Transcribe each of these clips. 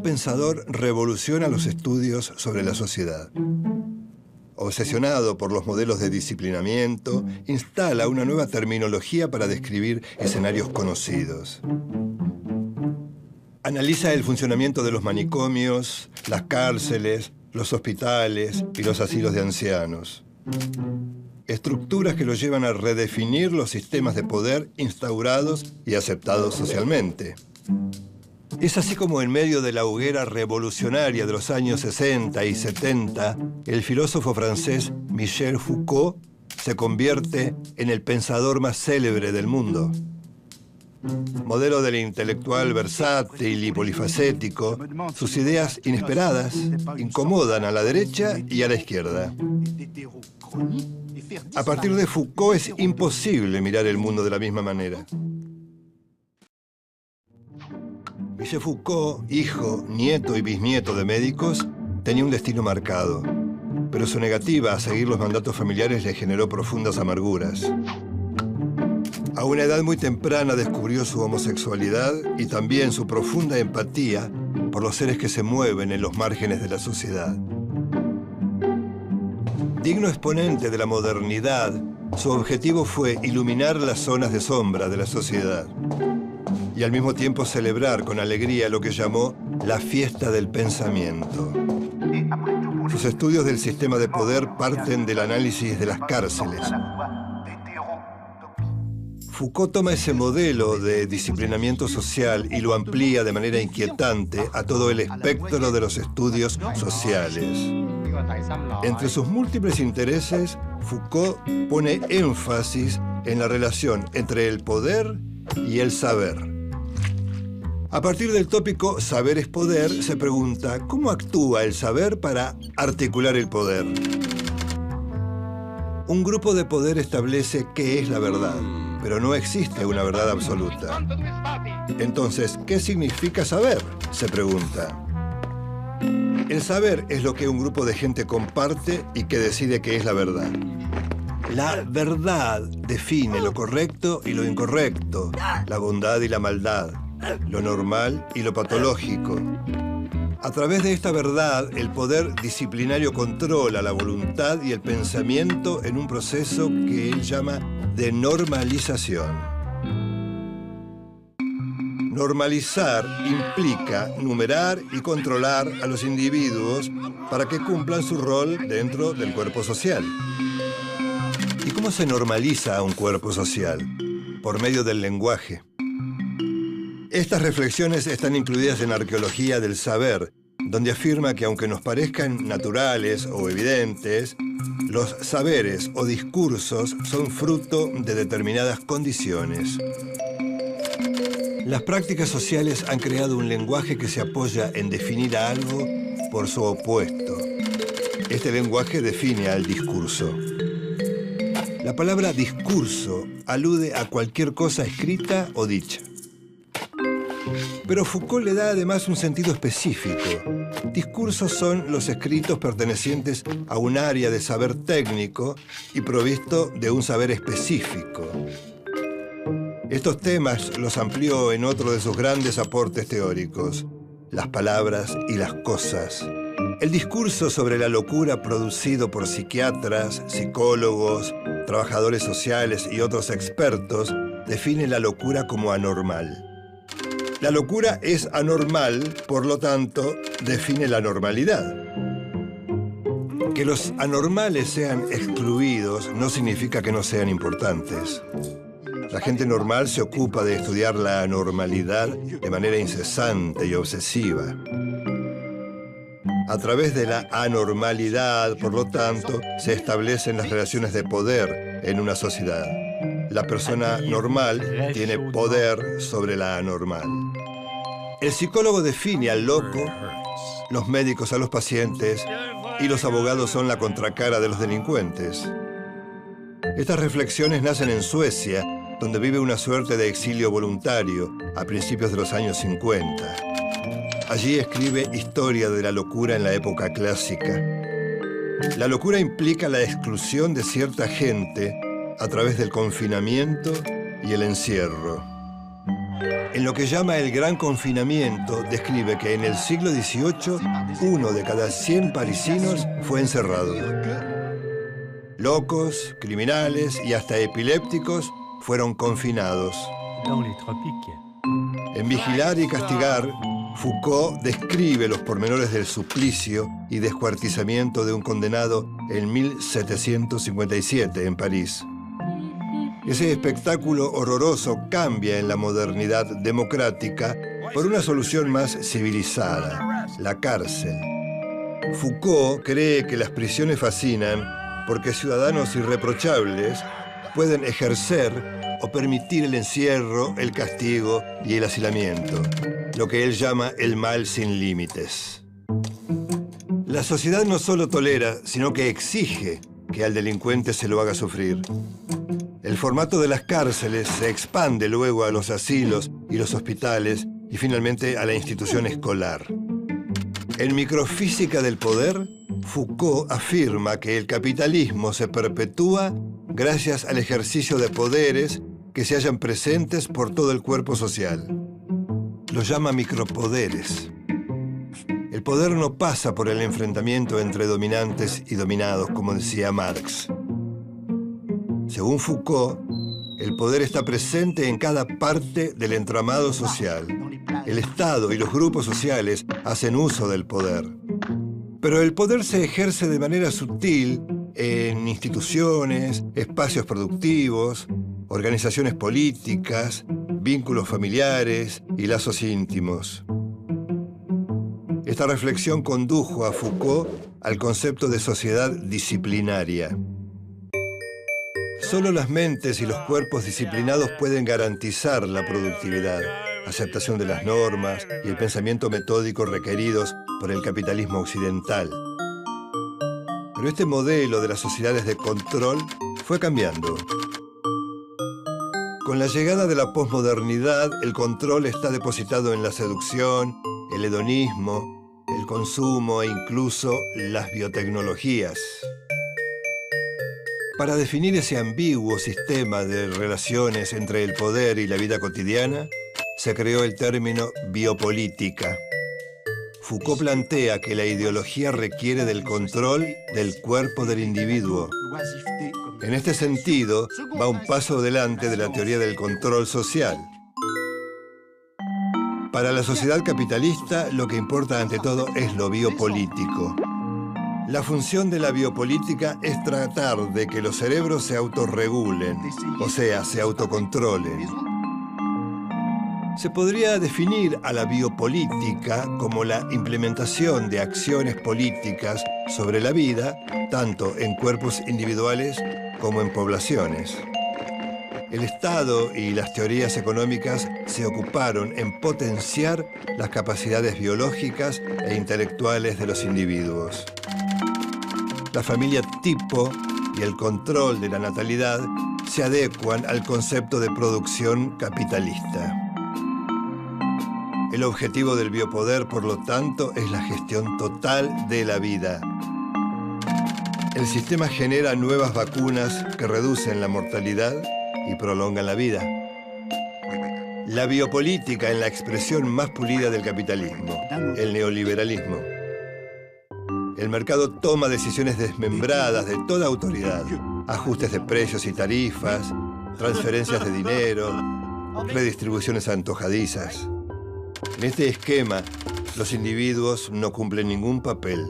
pensador revoluciona los estudios sobre la sociedad. Obsesionado por los modelos de disciplinamiento, instala una nueva terminología para describir escenarios conocidos. Analiza el funcionamiento de los manicomios, las cárceles, los hospitales y los asilos de ancianos. Estructuras que lo llevan a redefinir los sistemas de poder instaurados y aceptados socialmente. Es así como en medio de la hoguera revolucionaria de los años 60 y 70, el filósofo francés Michel Foucault se convierte en el pensador más célebre del mundo. Modelo del intelectual versátil y polifacético, sus ideas inesperadas incomodan a la derecha y a la izquierda. A partir de Foucault es imposible mirar el mundo de la misma manera. Michel Foucault, hijo, nieto y bisnieto de médicos, tenía un destino marcado, pero su negativa a seguir los mandatos familiares le generó profundas amarguras. A una edad muy temprana descubrió su homosexualidad y también su profunda empatía por los seres que se mueven en los márgenes de la sociedad. Digno exponente de la modernidad, su objetivo fue iluminar las zonas de sombra de la sociedad y al mismo tiempo celebrar con alegría lo que llamó la fiesta del pensamiento. Sus estudios del sistema de poder parten del análisis de las cárceles. Foucault toma ese modelo de disciplinamiento social y lo amplía de manera inquietante a todo el espectro de los estudios sociales. Entre sus múltiples intereses, Foucault pone énfasis en la relación entre el poder y el saber. A partir del tópico saber es poder, se pregunta ¿cómo actúa el saber para articular el poder? Un grupo de poder establece qué es la verdad, pero no existe una verdad absoluta. Entonces, ¿qué significa saber?, se pregunta. El saber es lo que un grupo de gente comparte y que decide qué es la verdad. La verdad define lo correcto y lo incorrecto, la bondad y la maldad, lo normal y lo patológico. A través de esta verdad, el poder disciplinario controla la voluntad y el pensamiento en un proceso que él llama de normalización. Normalizar implica numerar y controlar a los individuos para que cumplan su rol dentro del cuerpo social. ¿Y cómo se normaliza a un cuerpo social? Por medio del lenguaje. Estas reflexiones están incluidas en Arqueología del Saber, donde afirma que aunque nos parezcan naturales o evidentes, los saberes o discursos son fruto de determinadas condiciones. Las prácticas sociales han creado un lenguaje que se apoya en definir a algo por su opuesto. Este lenguaje define al discurso. La palabra discurso alude a cualquier cosa escrita o dicha. Pero Foucault le da además un sentido específico. Discursos son los escritos pertenecientes a un área de saber técnico y provisto de un saber específico. Estos temas los amplió en otro de sus grandes aportes teóricos, las palabras y las cosas. El discurso sobre la locura producido por psiquiatras, psicólogos, trabajadores sociales y otros expertos define la locura como anormal. La locura es anormal, por lo tanto, define la normalidad. Que los anormales sean excluidos no significa que no sean importantes. La gente normal se ocupa de estudiar la anormalidad de manera incesante y obsesiva. A través de la anormalidad, por lo tanto, se establecen las relaciones de poder en una sociedad. La persona normal tiene poder sobre la anormal. El psicólogo define al loco, los médicos a los pacientes y los abogados son la contracara de los delincuentes. Estas reflexiones nacen en Suecia, donde vive una suerte de exilio voluntario a principios de los años 50. Allí escribe Historia de la locura en la época clásica. La locura implica la exclusión de cierta gente a través del confinamiento y el encierro. En lo que llama el Gran Confinamiento, describe que en el siglo XVIII, 1 de cada 100 parisinos fue encerrado. Locos, criminales y hasta epilépticos fueron confinados. En Vigilar y Castigar, Foucault describe los pormenores del suplicio y descuartizamiento de un condenado en 1757 en París. Ese espectáculo horroroso cambia en la modernidad democrática por una solución más civilizada, la cárcel. Foucault cree que las prisiones fascinan porque ciudadanos irreprochables pueden ejercer o permitir el encierro, el castigo y el hacinamiento, lo que él llama el mal sin límites. La sociedad no solo tolera, sino que exige que al delincuente se lo haga sufrir. El formato de las cárceles se expande luego a los asilos y los hospitales y finalmente a la institución escolar. En Microfísica del Poder, Foucault afirma que el capitalismo se perpetúa gracias al ejercicio de poderes que se hallan presentes por todo el cuerpo social. Los llama micropoderes. El poder no pasa por el enfrentamiento entre dominantes y dominados, como decía Marx. Según Foucault, el poder está presente en cada parte del entramado social. El Estado y los grupos sociales hacen uso del poder. Pero el poder se ejerce de manera sutil en instituciones, espacios productivos, organizaciones políticas, vínculos familiares y lazos íntimos. Esta reflexión condujo a Foucault al concepto de sociedad disciplinaria. Solo las mentes y los cuerpos disciplinados pueden garantizar la productividad, aceptación de las normas y el pensamiento metódico requeridos por el capitalismo occidental. Pero este modelo de las sociedades de control fue cambiando. Con la llegada de la posmodernidad, el control está depositado en la seducción, el hedonismo, el consumo e incluso las biotecnologías. Para definir ese ambiguo sistema de relaciones entre el poder y la vida cotidiana, se creó el término biopolítica. Foucault plantea que la ideología requiere del control del cuerpo del individuo. En este sentido, va un paso adelante de la teoría del control social. Para la sociedad capitalista, lo que importa ante todo es lo biopolítico. La función de la biopolítica es tratar de que los cerebros se autorregulen, o sea, se autocontrolen. Se podría definir a la biopolítica como la implementación de acciones políticas sobre la vida, tanto en cuerpos individuales como en poblaciones. El Estado y las teorías económicas se ocuparon en potenciar las capacidades biológicas e intelectuales de los individuos. La familia tipo y el control de la natalidad se adecuan al concepto de producción capitalista. El objetivo del biopoder, por lo tanto, es la gestión total de la vida. El sistema genera nuevas vacunas que reducen la mortalidad y prolongan la vida. La biopolítica en la expresión más pulida del capitalismo, el neoliberalismo. El mercado toma decisiones desmembradas de toda autoridad, ajustes de precios y tarifas, transferencias de dinero, redistribuciones antojadizas. En este esquema, los individuos no cumplen ningún papel.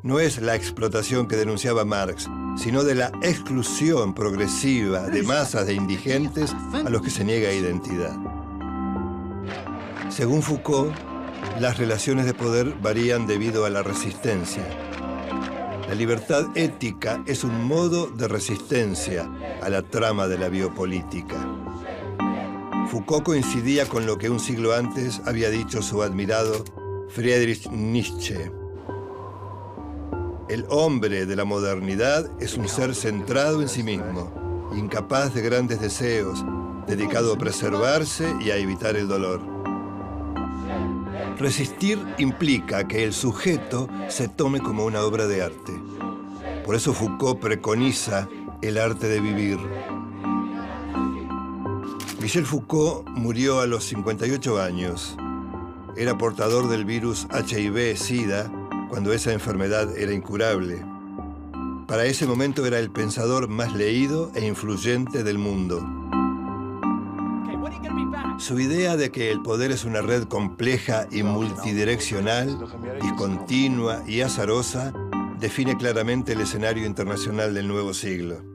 No es la explotación que denunciaba Marx, sino de la exclusión progresiva de masas de indigentes a los que se niega identidad. Según Foucault, las relaciones de poder varían debido a la resistencia. La libertad ética es un modo de resistencia a la trama de la biopolítica. Foucault coincidía con lo que un siglo antes había dicho su admirado Friedrich Nietzsche. El hombre de la modernidad es un ser centrado en sí mismo, incapaz de grandes deseos, dedicado a preservarse y a evitar el dolor. Resistir implica que el sujeto se tome como una obra de arte. Por eso Foucault preconiza el arte de vivir. Michel Foucault murió a los 58 años. Era portador del virus HIV-Sida cuando esa enfermedad era incurable. Para ese momento era el pensador más leído e influyente del mundo. Su idea de que el poder es una red compleja y multidireccional, discontinua y azarosa, define claramente el escenario internacional del nuevo siglo.